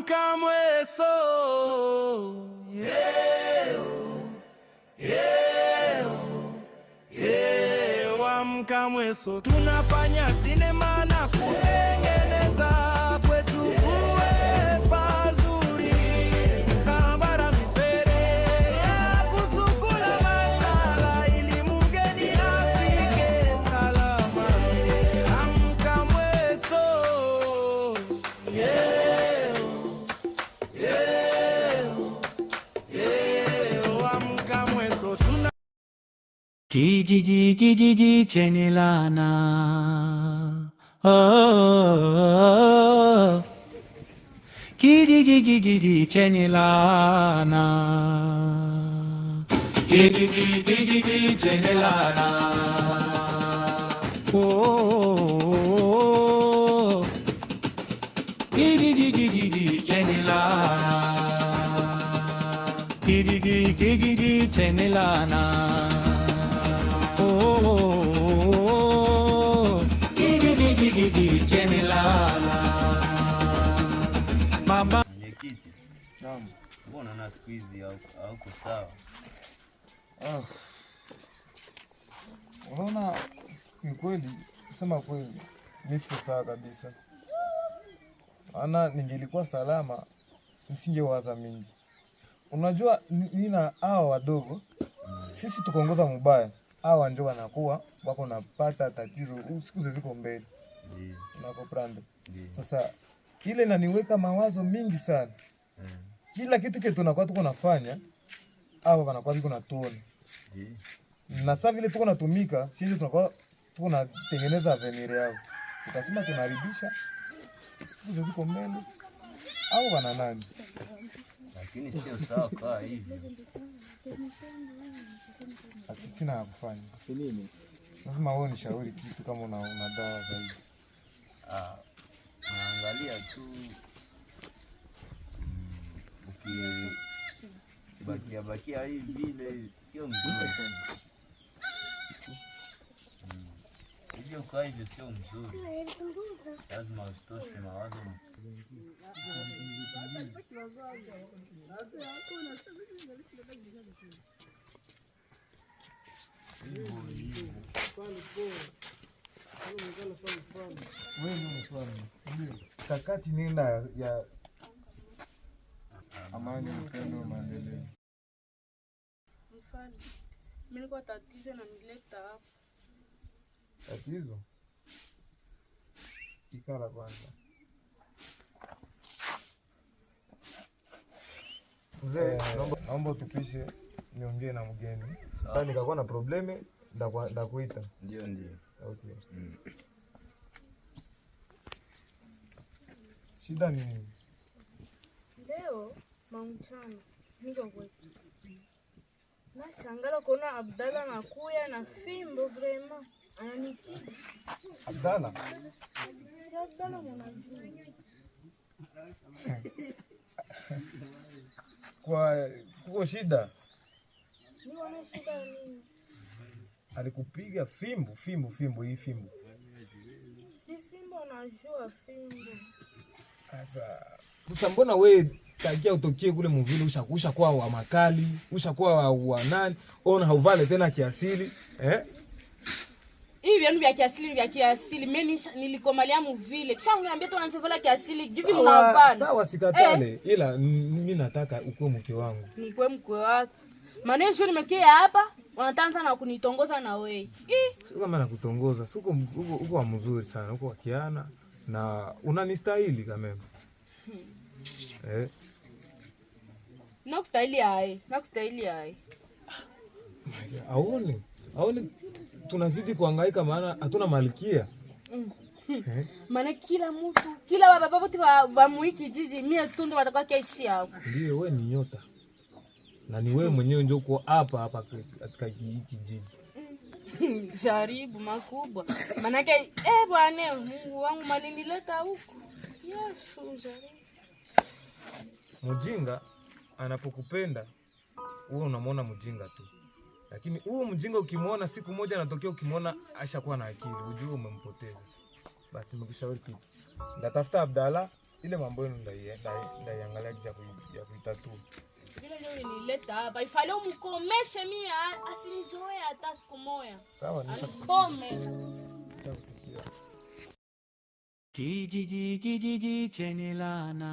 Amka Mweso, amka Mweso, tunafanya sinema na kutengeneza kwetu kuwe pazuri. Habara mifere ya kusukula makala ili mgeni afike salama. Amka Mweso, amka Mweso, tuna Kijiji chenye laana, kijiji chenye laana, kijiji chenye laana, kijiji chenye laana, kijiji chenye laana. Mwenyekiti, mbona na siku hizi hauko sawa? Unaona, ni kweli, kusema kweli, mimi siko sawa kabisa. Ana ningelikuwa salama, nisingewaza mingi. Unajua nina hao wadogo, sisi tukongoza mubaya. Hawa ndio wanakuwa wako napata tatizo siku ziko mbele. Unakoprande. Sasa ile inaniweka mawazo mingi sana. Kila kitu kile tunakuwa tuko nafanya hawa wanakuwa biko natuona. Na sasa vile tuko natumika, sisi tunakuwa tuko natengeneza avenir yao. Tukasema tunaribisha siku ziko mbele. Au wana nani? Lakini sio sawa kwa hivi. Sisi na kufanya. Lazima wewe nishauri kitu kama una dawa zaidi. Naangalia tu bakia hivi vile sio mzuri. Hivyo kwa hivyo sio mzuri. Lazima usitoshe mawazo. Kakati nenda ya amani, upendo, maendeleo. Mfano, mimi niko tatizo na nileta hapa. Tatizo? Ikala kwanza. Mzee, naomba tupishe niongee na mgeni. Sasa nikakuwa na probleme ndakuita. Ndio. Okay. Shida ni nini? Leo mchana niko kwetu. Nashangala kuona Abdalla anakuya na fimbo vrema. Ananipiga. Abdalla? Si Abdalla mwanajua. Kuko shida? Nione shida nini? Alikupiga fimbo hii fimbo. Si fimbo najua fimbo. Sasa mbona we takia utokie kule mvile ushakuwa wa makali, ushakuwa wa nani? Ona hauvale tena kiasili, Hivi viatu vya kiasili mimi nilikomalia mvile. Kisha uniambia tu unazivala kiasili, hivi mnavala. Sawa sikatale, ila mimi nataka ukuwe mke wangu. Nikuwe mke wako. Maana hiyo nimekia hapa, wanataka na kunitongoza na wewe. Sio kama nakutongoza, uko wa mzuri sana, uko wakiana na unanistahili kama. Nakustahili hai. Aone tunazidi kuhangaika maana hatuna malikia. Maana kila baba wote wa muiki jiji mimi tu ndo watakuwa kaishi hapo. Ndio wewe ni nyota. Na ni wewe mwenyewe ndio uko hapa katika hiki jiji. Jaribu makubwa. Maana bwana Mungu wangu malinileta huko. Yesu jaribu. Mjinga anapokupenda wewe unamwona mjinga tu. Lakini huo mjinga ukimwona siku moja anatokea ukimwona ashakuwa na akili, ujue umempoteza. Basi mkishauri kitu. Ndatafuta Abdalla ile mambo yenu ndaiangalia kisha ya kuitatua. Vile leo nileta hapa. Ifale umkomeshe mimi asinizoe hata siku moja. Sawa, nishakusikia. Kijiji chenilana.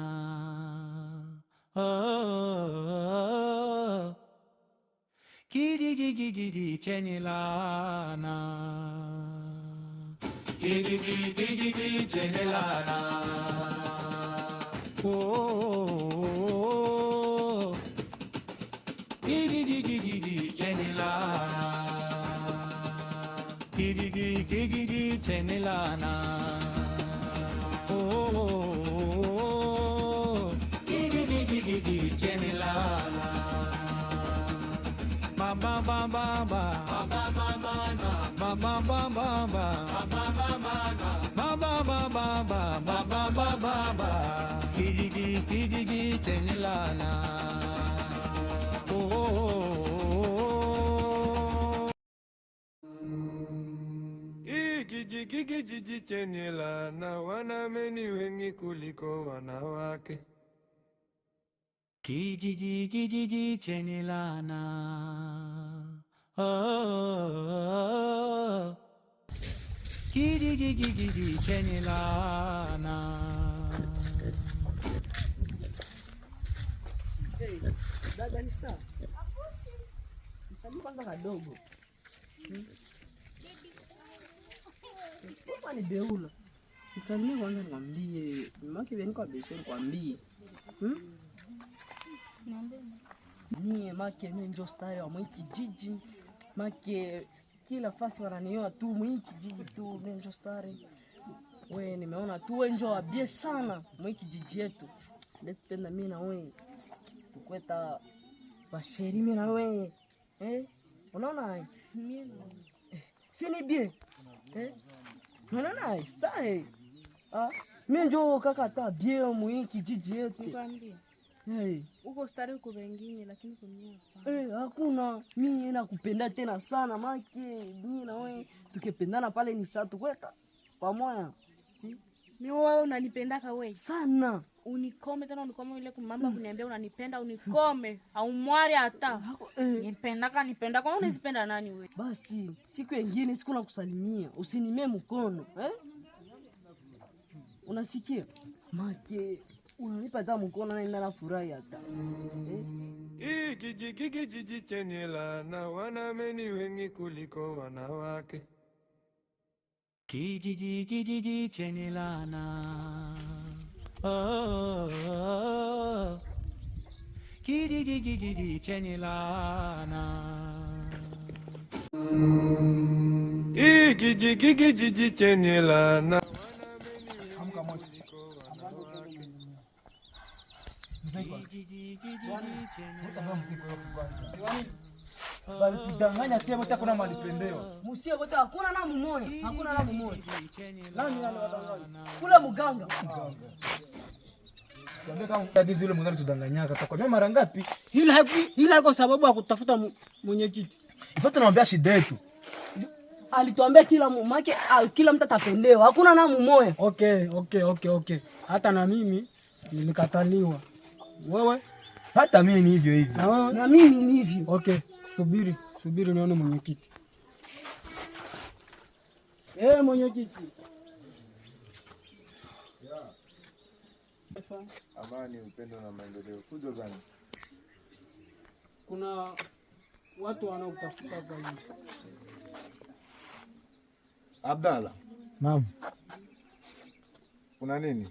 Kijiji chenilana. Kijiji chenilana. Kijiji chenilana. Kijiji chenilana. Kijiji chenilana. Ba ba ba ba ba ba ba ba ba ba ba ba ba ba. Kijiji chenilana. Kijiji chenilana, wanameni wengi kuliko wanawake. Kijiji chenilana. Kijiji chenilana. Dada ni sawa. Msalimie kwanza kadogo. Kwa ni beula. Msalimie kwanza nikwambie. Maki veni kwa bese nikwambie. Mie make mimi ndio style wa mwiki kijiji. Make kila fasi wananioa tu mwiki kijiji tu mimi ndio style. Wewe nimeona tu wewe ndio abie sana mwiki kijiji yetu. Let's penda mimi na wewe. Tukweta basheri mimi na wewe. Unaona? Sini bien. Unaona? Style. Mimi ndio kaka ta bien mwiki kijiji yetu. Nikwambie. Uko stari uko wengine lakini kunia. Hakuna. Mimi nakupenda tena sana make. Mimi na wewe tukipendana pale ni saa tukweta pamoja. Mimi wewe unanipendaka wewe sana. Unikome tena unikome ile kumamba kuniambia unanipenda unikome au mwari hata. Nipenda kwa unazipenda nani wewe? Basi siku nyingine siku nakusalimia usinimee mkono Unasikia? Make unanipa hata mkono na nina furahi hata. Kijiji chenilana, wanameni wengi kuliko wanawake. Kijiji chenilana. Kijiji chenilana. Kijiji chenilana. Bali tudanganya sio wote kuna malipendewa. Msie wote hakuna na mmoja, hakuna na mmoja. Nani wadanganya? Kula mganga. Tuambie kama tatizo yule mganga tudanganyaka kwa mara ngapi? Ila kwa sababu ya kutafuta mwenyekiti. Ifuata tunaambia shida yetu. Alituambia kila mtu atapendewa. Hakuna na mmoja. Okay. Hata na mimi nilikataliwa. Wewe? Hata mimi ni hivyo hivyo. Na wewe? Na mimi ni hivyo. Okay, subiri nione mwenyekiti. Mwenyekiti. Amani, upendo na maendeleo. Fujo gani? Kuna watu wanaotafuta kwa nje. Abdalla. Naam. Kuna nini?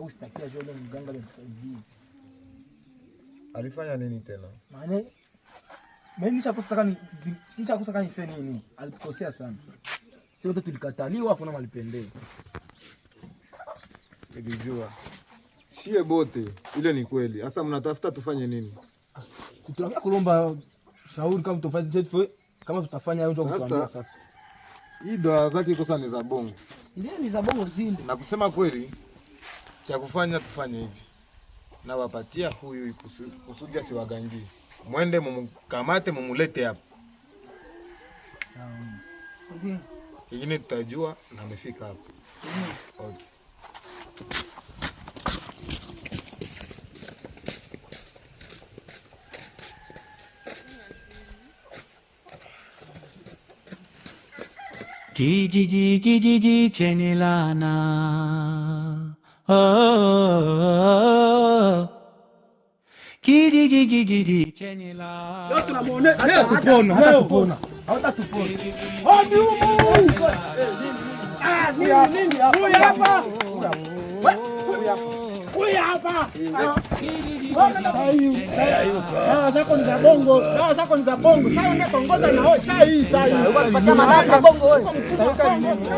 Ustakia jole mganga mfanyii. Alifanya nini tena? Maana mimi nishakosa nife nini? Alitukosea sana. Sio wote tulikataliwa, hakuna malipendeo. Nilijua. Shie bote, ile ni kweli. Sasa mnatafuta tufanye nini? Tunaambia kulomba shauri kama tufanye kama tutafanya hiyo ndio kutuambia sasa. Hii doa zake kosa ni za bongo. Ndio ni za bongo zindi. Na kusema kweli cha kufanya tufanye hivi. Na wapatia huyu kusudi asiwagangie. Mwende mumkamate mumulete hapa. Sawa. Kingine tutajua na amefika hapa. Okay. Kijiji chenye laana. Kijiji chenye laana. Leo tunamuone, hatatupona. Hatatupona. Hadi huko. Nini hapa? Huyu hapa. Huyu hapa. Dawa zako ni za bongo. Sasa unatongoza na wewe saa hii. Unapata madasa bongo wewe. Utaweka nini?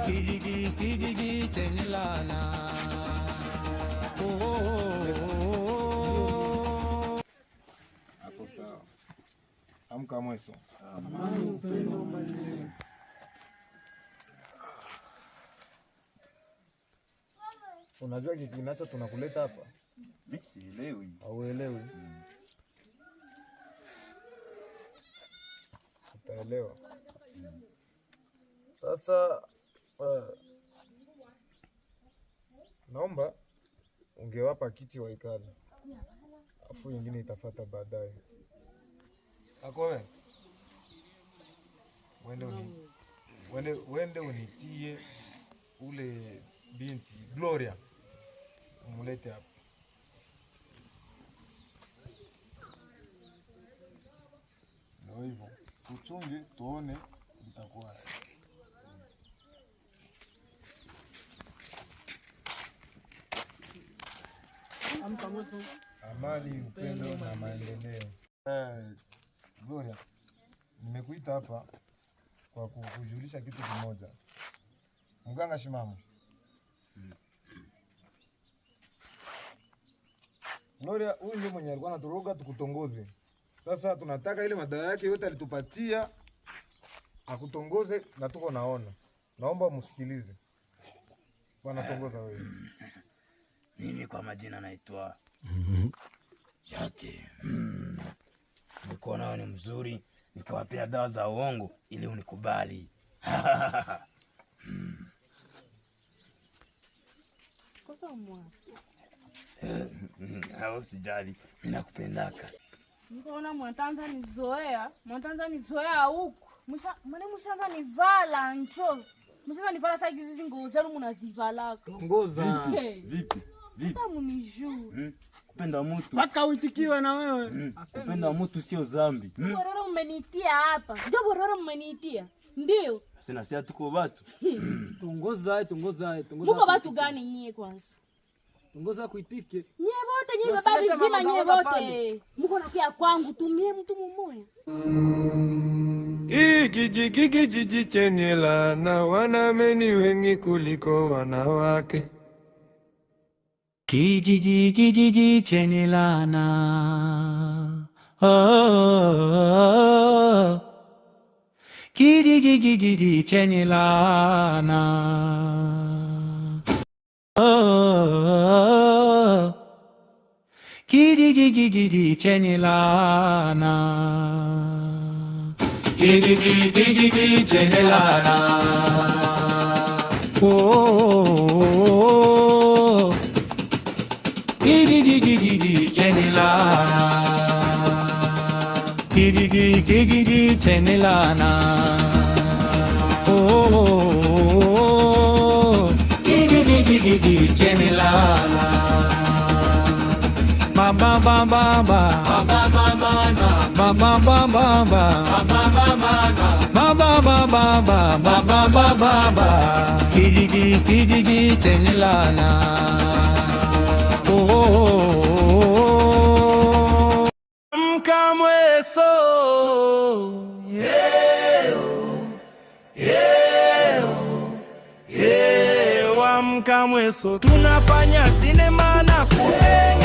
Kijiji chenye laana. Hapo sawa. Amka Mweso. Unajua kinacho tunakuleta hapa? Mimi sielewi. Hauelewi? Utaelewa. Sasa naomba ungewapa kiti waikale, afu ingine itafata baadaye. Akowe, wende unitie ule binti Gloria, umulete hapa. Ndio hivyo, tuchunge tuone itakuwa. Amani, upendo na maendeleo. Gloria, nimekuita hapa kwa kukujulisha kitu kimoja. Mganga Shimamo. Gloria, huyu ndiye mwenye alikuwa anaturoga tukutongoze. Sasa tunataka ile madawa yake yote alitupatia akutongoze na tuko naona. Naomba msikilize. Bwana tongoza wewe. Mimi kwa majina naitwa Jackie. Nikuona wewe ni mzuri, nikawapea dawa za uongo ili unikubali. Kosa mwa. Usijali, mimi nakupendaka. Nikaona mwantanza nizoea huku. Mshaanza nivala ncho. Mshaanza nivala sasa hizi nguo zenu mnazivala. Tongoza. Vipi? Sasa mnijue. Kupenda mtu. Paka uitikiwe na wewe. Kupenda mtu sio dhambi. Bororo mmenitia hapa. Ndio bororo mmenitia. Ndio. Sina sia tuko watu. Tongoza. Muko watu gani nyie kwanza? Tongoza kuitike. Nyie wote baba bizima nyie wote. Muko nakia kwangu tumie mtu mmoja. Kijiji chenye laana, wanaume wengi kuliko wanawake. Kijiji chenye laana. Kijiji chenye laana. Kijiji chenye laana. Kijiji chenye laana. Kijiji chenye laana. Kijiji chenye laana. Kijiji chenye laana. Baba baba baba baba baba baba kijiji chenye laana. Amka Mweso, amka Mweso, tunafanya sinema na kuhe